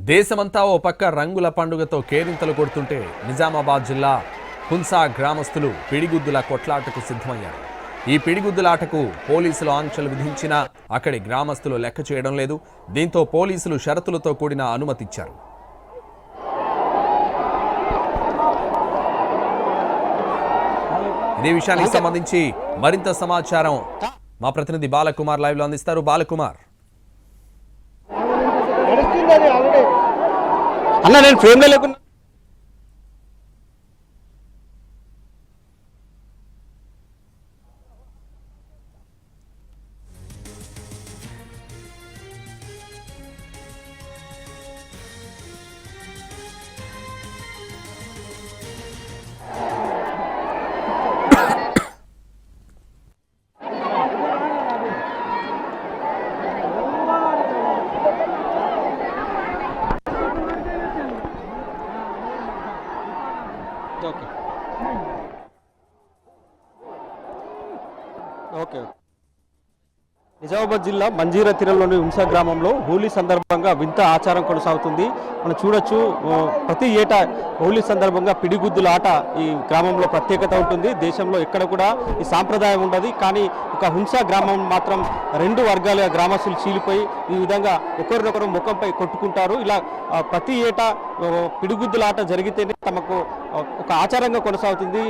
దేశమంతా ఓ పక్క రంగుల పండుగతో కేరింతలు కొడుతుంటే నిజామాబాద్ జిల్లా హున్సా గ్రామస్తులు పిడిగుద్దుల కొట్లాటకు సిద్ధమయ్యారు. ఈ పిడిగుద్దులాటకు పోలీసులు ఆంక్షలు విధించినా అక్కడి గ్రామస్తులు లెక్క చేయడం లేదు. దీంతో పోలీసులు షరతులతో కూడిన అనుమతిచ్చారు. ఇదే విషయానికి సంబంధించి మరింత సమాచారం మా ప్రతినిధి బాలకుమార్ లైవ్ లో అందిస్తారు. బాలకుమార్, అన్న నేను ఫ్రేమ్ లో లేకున్నా ఓకే. నిజామాబాద్ జిల్లా మంజీరా తీరంలోని హున్సా గ్రామంలో హోలీ సందర్భంగా వింత ఆచారం కొనసాగుతుంది. మనం చూడొచ్చు, ప్రతి ఏటా హోలీ సందర్భంగా పిడిగుద్దుల ఆట ఈ గ్రామంలో ప్రత్యేకత ఉంటుంది. దేశంలో ఎక్కడ కూడా ఈ సాంప్రదాయం ఉండదు. కానీ ఒక హున్సా గ్రామం మాత్రం రెండు వర్గాల గ్రామస్తులు చీలిపోయి ఈ విధంగా ఒకరినొకరు ముఖంపై కొట్టుకుంటారు. ఇలా ప్రతి ఏటా పిడిగుద్దుల ఆట జరిగితేనే తమకు ఒక ఆచారంగా కొనసాగుతుంది.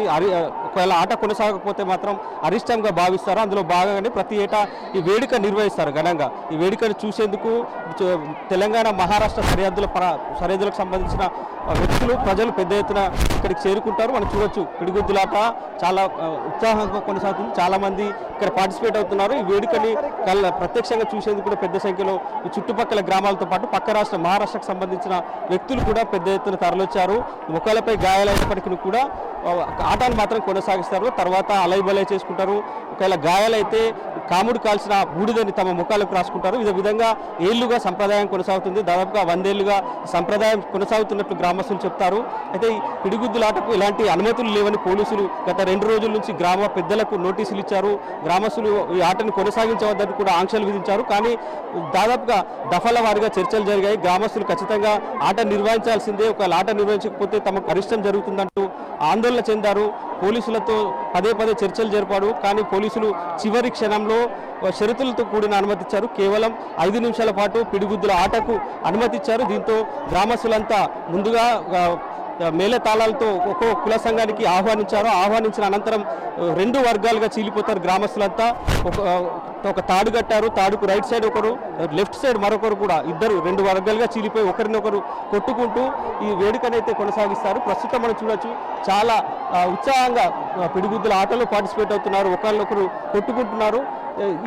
ఒకవేళ ఆట కొనసాగకపోతే మాత్రం అరిష్టంగా భావిస్తారు. అందులో భాగంగానే ప్రతి ఏటా ఈ వేడుక నిర్వహిస్తారు ఘనంగా. ఈ వేడుకను చూసేందుకు తెలంగాణ మహారాష్ట్ర సరిహద్దులకు సంబంధించిన వ్యక్తులు ప్రజలు పెద్ద ఎత్తున ఇక్కడికి చేరుకుంటారు. మనం చూడొచ్చు, పిడిగుద్దులాట చాలా ఉత్సాహంగా కొనసాగుతుంది. చాలా మంది ఇక్కడ పార్టిసిపేట్ అవుతున్నారు. ఈ వేడుకని ప్రత్యక్షంగా చూసేందుకు కూడా పెద్ద సంఖ్యలో ఈ చుట్టుపక్కల గ్రామాలతో పాటు పక్క రాష్ట్ర మహారాష్ట్రకు సంబంధించిన వ్యక్తులు కూడా పెద్ద ఎత్తున తరలివచ్చారు. ముఖాలపై గాయాలైనప్పటికీ కూడా ఆటను మాత్రం కొనసాగిస్తారు. తర్వాత అలైబలై చేసుకుంటారు. ఒకవేళ గాయాలైతే కాముడు కాల్సిన బూడిదని తమ ముఖాలకు రాసుకుంటారు. ఈ విధంగా ఏళ్లుగా సంప్రదాయం కొనసాగుతుంది. దాదాపుగా 100 ఏళ్లుగా సంప్రదాయం కొనసాగుతున్నట్లు గ్రామస్తులు చెప్తారు. అయితే ఈ పిడిగుద్దులాటకు ఎలాంటి అనుమతులు లేవని పోలీసులు గత 2 రోజుల నుంచి గ్రామ పెద్దలకు నోటీసులు ఇచ్చారు. గ్రామస్తులు ఈ ఆటను కొనసాగించవద్దని కూడా ఆంక్షలు విధించారు. కానీ దాదాపుగా దఫల వారీగా చర్చలు జరిగాయి. గ్రామస్తులు ఖచ్చితంగా ఆట నిర్వహించాల్సిందే, ఒకవేళ ఆట నిర్వహించకపోతే తమకు అరిష్టం జరుగుతుందంటూ ఆందోళన చెందారు. పోలీసులతో పదే చర్చలు జరిపాడు. కానీ పోలీసులు చివరి క్షణంలో షరతులతో కూడిన అనుమతిచ్చారు. కేవలం 5 నిమిషాల పాటు పిడిగుద్దుల ఆటకు అనుమతిచ్చారు. దీంతో గ్రామస్తులంతా ముందుగా మేళ తాళాలతో ఒక్కో కుల సంఘానికి ఆహ్వానించిన అనంతరం 2 వర్గాలుగా చీలిపోతారు. గ్రామస్తులంతా ఒక తాడు కట్టారు. తాడుకు రైట్ సైడ్ ఒకరు, లెఫ్ట్ సైడ్ మరొకరు కూడా, ఇద్దరు 2 వర్గాలుగా చీలిపోయి ఒకరినొకరు కొట్టుకుంటూ ఈ వేడుకనైతే కొనసాగిస్తారు. ప్రస్తుతం మనం చూడొచ్చు, చాలా ఉత్సాహంగా పిడిగుద్దుల ఆటలో పార్టిసిపేట్ అవుతున్నారు. ఒకరినొకరు కొట్టుకుంటున్నారు.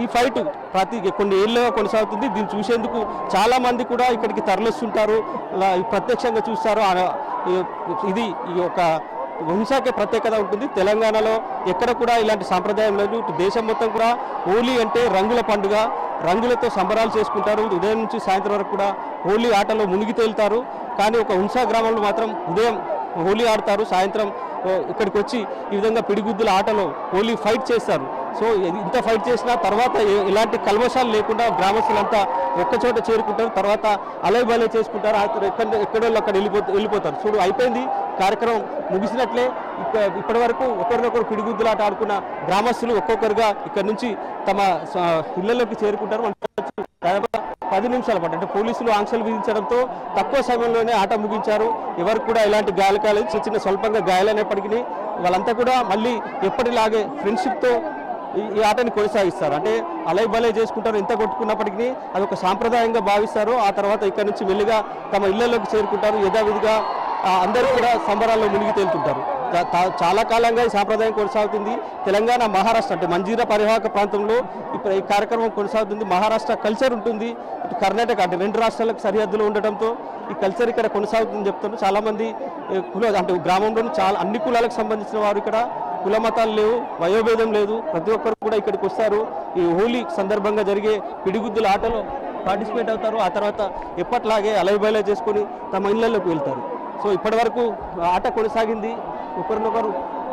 ఈ ఫైట్ కొన్ని ఏళ్ళుగా కొనసాగుతుంది. దీన్ని చూసేందుకు చాలా మంది కూడా ఇక్కడికి తరలిస్తుంటారు, ప్రత్యక్షంగా చూస్తారు. ఇది ఒక హున్సాకే ప్రత్యేకత ఉంటుంది. తెలంగాణలో ఎక్కడ కూడా ఇలాంటి సాంప్రదాయం లేదు. దేశం మొత్తం కూడా హోలీ అంటే రంగుల పండుగ, రంగులతో సంబరాలు చేసుకుంటారు. ఉదయం నుంచి సాయంత్రం వరకు కూడా హోలీ ఆటలో మునిగి తేలుతారు. కానీ ఒక హున్సా గ్రామంలో మాత్రం ఉదయం హోలీ ఆడతారు, సాయంత్రం ఇక్కడికి వచ్చి ఈ విధంగా పిడిగుద్దుల ఆటలో హోలీ ఫైట్ చేస్తారు. సో ఇంత ఫైట్ చేసినా తర్వాత ఎలాంటి కల్మషాలు లేకుండా గ్రామస్తులంతా ఒక్కచోట చేరుకుంటారు. తర్వాత అలైబలై చేసుకుంటారు. ఎక్కడో అక్కడ వెళ్ళిపోతారు. చూడు, అయిపోయింది కార్యక్రమం, ముగిసినట్లే. ఇప్పటి వరకు ఒకరినొకరు పిడిగుద్దులాట ఆడుకున్న గ్రామస్తులు ఒక్కొక్కరుగా ఇక్కడ నుంచి తమ ఇళ్లలోకి చేరుకుంటారు. దాదాపు 10 నిమిషాల పాటు, అంటే పోలీసులు ఆంక్షలు విధించడంతో తక్కువ సమయంలోనే ఆట ముగించారు. ఎవరికి కూడా ఎలాంటి గాయాలు కాలేదు. చిన్న స్వల్పంగా గాయాలైనప్పటికీ వాళ్ళంతా కూడా మళ్ళీ ఎప్పటిలాగే ఫ్రెండ్షిప్తో ఈ ఆటని కొనసాగిస్తారు. అంటే అలైబలై చేసుకుంటారు. ఎంత కొట్టుకున్నప్పటికీ అది ఒక సాంప్రదాయంగా భావిస్తారు. ఆ తర్వాత ఇక్కడ నుంచి మెల్లిగా తమ ఇళ్లలోకి చేరుకుంటారు. యథావిధిగా అందరూ కూడా సంబరాల్లో మునిగి తేలుతుంటారు. చాలా కాలంగా ఈ సాంప్రదాయం కొనసాగుతుంది. తెలంగాణ, మహారాష్ట్ర అంటే మంజీరా పరివాహక ప్రాంతంలో ఇప్పుడు ఈ కార్యక్రమం కొనసాగుతుంది. మహారాష్ట్ర కల్చర్ ఉంటుంది, ఇటు కర్ణాటక అంటే 2 రాష్ట్రాలకు సరిహద్దులో ఉండటంతో ఈ కల్చర్ ఇక్కడ కొనసాగుతుందని చెప్తున్నారు. చాలామంది అంటే గ్రామంలోని అన్ని కులాలకు సంబంధించిన వారు ఇక్కడ, కుల మతాలు లేవు, వయోభేదం లేదు, ప్రతి ఒక్కరు కూడా ఇక్కడికి వస్తారు. ఈ హోలీ సందర్భంగా జరిగే పిడిగుద్దుల ఆటలో పార్టిసిపేట్ అవుతారు. ఆ తర్వాత ఎప్పట్లాగే అలైబలై చేసుకొని తమ ఇళ్లలోకి వెళ్తారు. సో ఇప్పటి వరకు ఆట కొనసాగింది. ఒకరినొకరు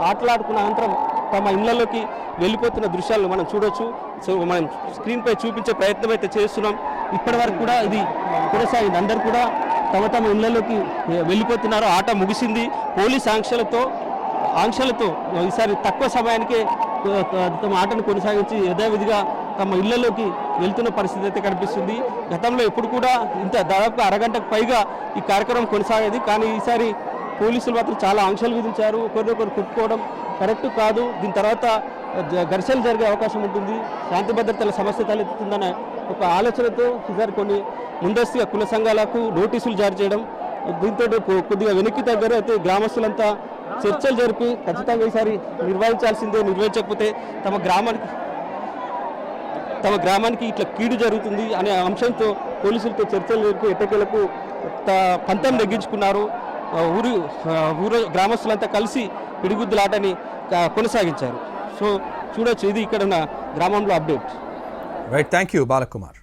ఆటలాడుకున్న అనంతరం తమ ఇళ్లలోకి వెళ్ళిపోతున్న దృశ్యాలను మనం చూడొచ్చు. సో మనం స్క్రీన్పై చూపించే ప్రయత్నం అయితే చేస్తున్నాం. ఇప్పటి వరకు కూడా ఇది కొనసాగింది. అందరూ కూడా తమ తమ ఇళ్లలోకి వెళ్ళిపోతున్నారు. ఆట ముగిసింది. పోలీస్ ఆంక్షలతో ఈసారి తక్కువ సమయానికే తమ ఆటను కొనసాగించి యథావిధిగా తమ ఇళ్లలోకి వెళ్తున్న పరిస్థితి అయితే కనిపిస్తుంది. గతంలో ఎప్పుడు కూడా ఇంత దాదాపు అరగంటకు పైగా ఈ కార్యక్రమం కొనసాగేది. కానీ ఈసారి పోలీసులు మాత్రం చాలా ఆంక్షలు విధించారు. ఒకరినొకరు కొట్టుకోవడం కరెక్ట్ కాదు. దీని తర్వాత ఘర్షణలు జరిగే అవకాశం ఉంటుంది. శాంతి భద్రతల సమస్య తలెత్తుతుందనే ఒక ఆలోచనతో ఈసారి కొన్ని ముందస్తుగా కుల సంఘాలకు నోటీసులు జారీ చేయడం, దీంతో కొద్దిగా వెనక్కి తగ్గరు. అయితే గ్రామస్తులంతా చర్చలు జరిపి ఖచ్చితంగా ఈసారి నిర్వహించాల్సిందే, నిర్వహించకపోతే తమ గ్రామానికి ఇట్లా కీడు జరుగుతుంది అనే అంశంతో పోలీసులతో చర్చలు జరిపి ఎట్టకేలకు పంతం నెగ్గించుకున్నారు. ఊరు గ్రామస్తులంతా కలిసి పిడిగుద్దులాటని కొనసాగించారు. సో చూడొచ్చు, ఇది ఇక్కడ ఉన్న గ్రామంలో update. Right, thank you Balakumar.